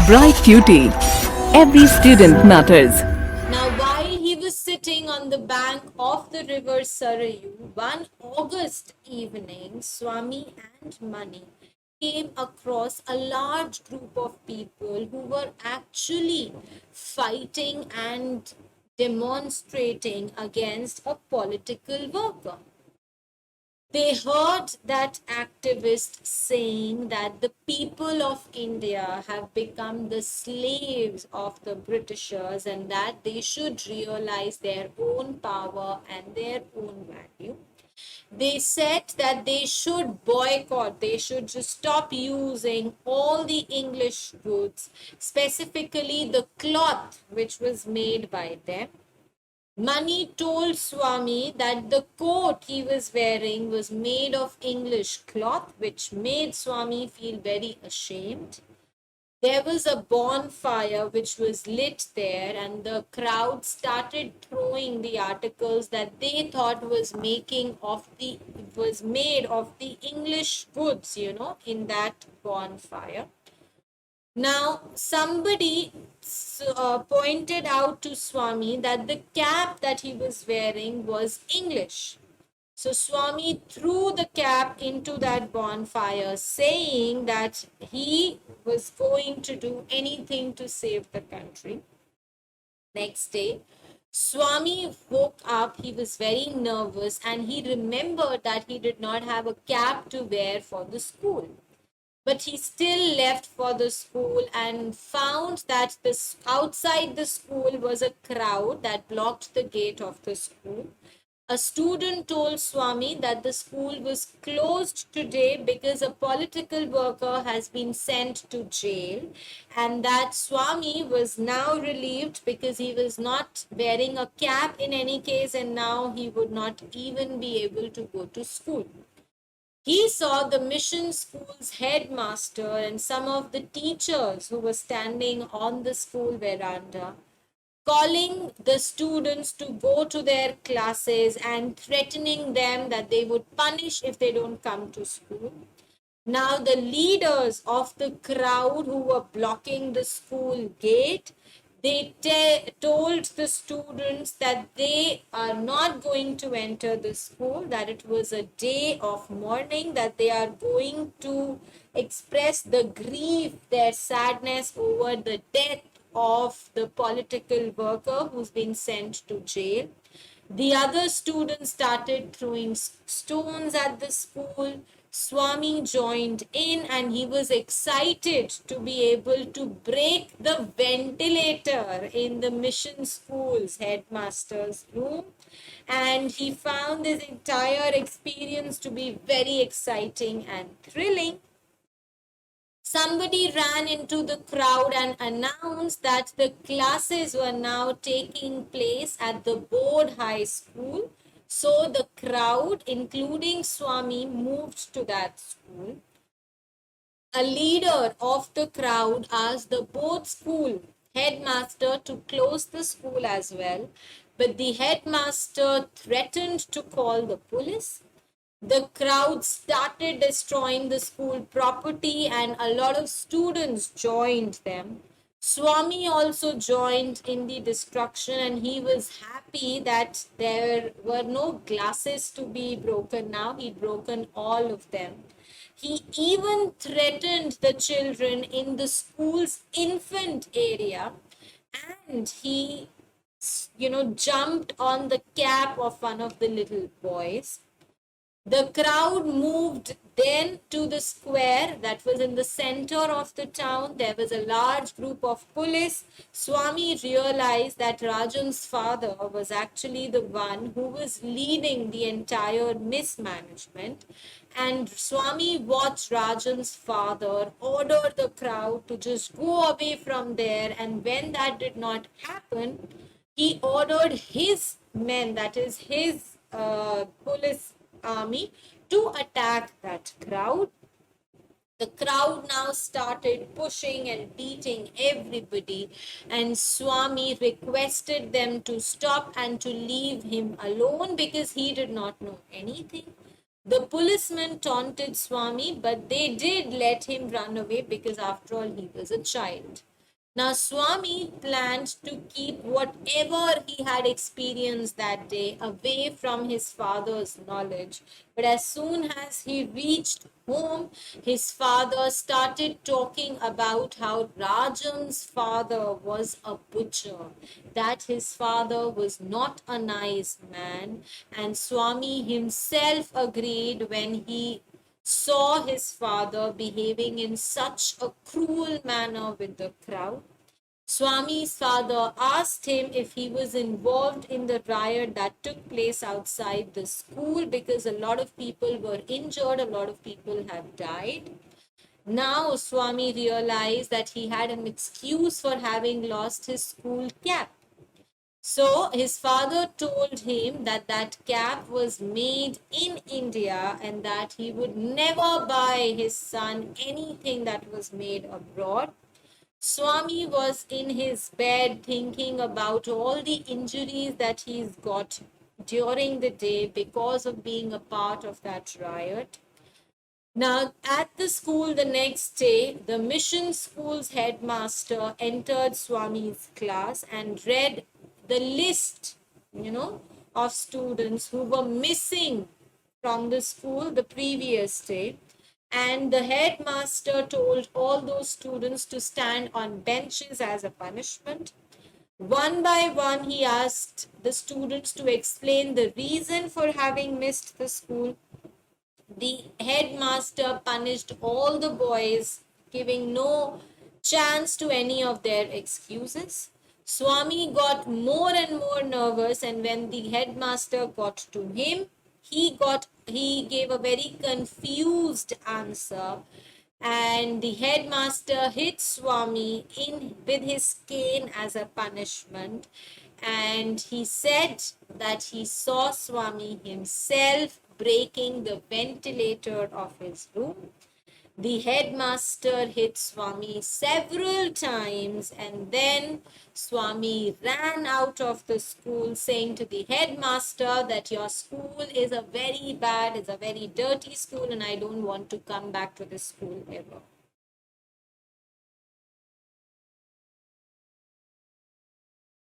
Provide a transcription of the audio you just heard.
Bright Cutie. Every student matters. Now, while he was sitting on the bank of the river Sarayu, one August evening, Swami and Mani came across a large group of people who were actually fighting and demonstrating against a political worker. They heard that activist saying that the people of India have become the slaves of the Britishers and that they should realize their own power and their own value. They said that they should boycott, they should just stop using all the English goods, specifically the cloth which was made by them. Mani told Swami that the coat he was wearing was made of English cloth, which made Swami feel very ashamed. There was a bonfire which was lit there, and the crowd started throwing the articles that they thought was made of the English goods, in that bonfire. Now, somebody pointed out to Swami that the cap that he was wearing was English. So Swami threw the cap into that bonfire, saying that he was going to do anything to save the country. Next day, Swami woke up. He was very nervous and he remembered that he did not have a cap to wear for the school. But he still left for the school and found that outside the school was a crowd that blocked the gate of the school. A student told Swami that the school was closed today because a political worker has been sent to jail, and that Swami was now relieved because he was not wearing a cap in any case, and now he would not even be able to go to school. He saw the mission school's headmaster and some of the teachers who were standing on the school veranda, calling the students to go to their classes and threatening them that they would punish if they don't come to school. Now, the leaders of the crowd who were blocking the school gate, they told the students that they are not going to enter the school, that it was a day of mourning, that they are going to express the grief, their sadness over the death of the political worker who's been sent to jail. The other students started throwing stones at the school. Swami joined in and he was excited to be able to break the ventilator in the mission school's headmaster's room. And he found this entire experience to be very exciting and thrilling. Somebody ran into the crowd and announced that the classes were now taking place at the board high school. So the crowd, including Swami, moved to that school. A leader of the crowd asked the board school headmaster to close the school as well, but the headmaster threatened to call the police. The crowd started destroying the school property and a lot of students joined them. Swami also joined in the destruction and he was happy that there were no glasses to be broken now. He'd broken all of them. He even threatened the children in the school's infant area, and he jumped on the cap of one of the little boys. The crowd moved then to the square that was in the center of the town. There was a large group of police. Swami realized that Rajan's father was actually the one who was leading the entire mismanagement. And Swami watched Rajan's father order the crowd to just go away from there. And when that did not happen, he ordered his men, that is his police army, to attack that crowd. The crowd now started pushing and beating everybody, and Swami requested them to stop and to leave him alone because he did not know anything. The policemen taunted Swami, but they did let him run away because after all he was a child. Now, Swami planned to keep whatever he had experienced that day away from his father's knowledge. But as soon as he reached home, his father started talking about how Rajan's father was a butcher, that his father was not a nice man, and Swami himself agreed when he saw his father behaving in such a cruel manner with the crowd. Swami's father asked him if he was involved in the riot that took place outside the school because a lot of people were injured, a lot of people have died. Now, Swami realized that he had an excuse for having lost his school cap. So, his father told him that that cap was made in India and that he would never buy his son anything that was made abroad. Swami was in his bed thinking about all the injuries that he's got during the day because of being a part of that riot. Now, at the school the next day, the mission school's headmaster entered Swami's class and read the list, of students who were missing from the school the previous day. And the headmaster told all those students to stand on benches as a punishment. One by one, he asked the students to explain the reason for having missed the school. The headmaster punished all the boys, giving no chance to any of their excuses. Swami got more and more nervous, and when the headmaster got to him, he gave a very confused answer, and the headmaster hit Swami in with his cane as a punishment. And he said that he saw Swami himself breaking the ventilator of his room. The headmaster hit Swami several times, and then Swami ran out of the school saying to the headmaster that your school is a very bad, it's a very dirty school, and I don't want to come back to this school ever.